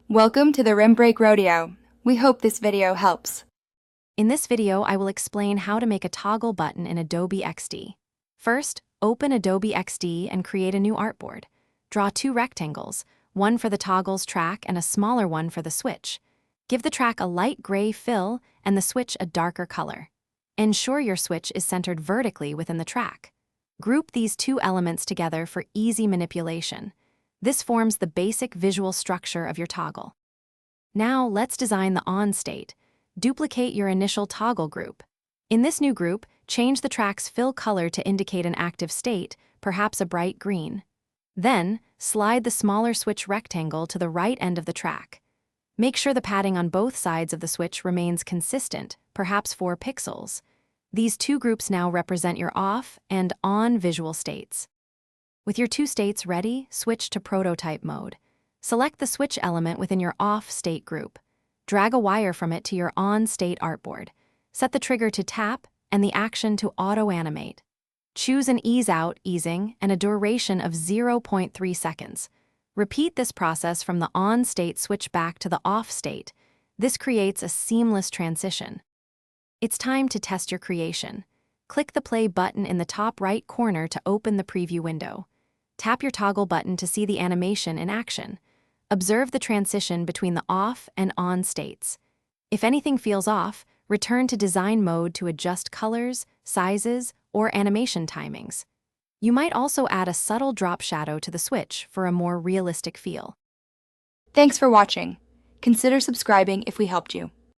Welcome to the Rim Break Rodeo. We hope this video helps. In this video, I will explain how to make a toggle button in Adobe XD. First, open Adobe XD and create a new artboard. Draw two rectangles, one for the toggles track and a smaller one for the switch. Give the track a light gray fill and the switch a darker color. Ensure your switch is centered vertically within the track. Group these two elements together for easy manipulation. This forms the basic visual structure of your toggle. Now let's design the on state. Duplicate your initial toggle group. In this new group, change the track's fill color to indicate an active state, perhaps a bright green. Then, slide the smaller switch rectangle to the right end of the track. Make sure the padding on both sides of the switch remains consistent, perhaps 4 pixels. These two groups now represent your off and on visual states. With your two states ready, switch to prototype mode. Select the switch element within your off state group. Drag a wire from it to your on state artboard. Set the trigger to tap and the action to auto-animate. Choose an ease out, easing, and a duration of 0.3 seconds. Repeat this process from the on state switch back to the off state. This creates a seamless transition. It's time to test your creation. Click the play button in the top right corner to open the preview window. Tap your toggle button to see the animation in action. Observe the transition between the off and on states. If anything feels off, return to design mode to adjust colors, sizes, or animation timings. You might also add a subtle drop shadow to the switch for a more realistic feel. Thanks for watching. Consider subscribing if we helped you.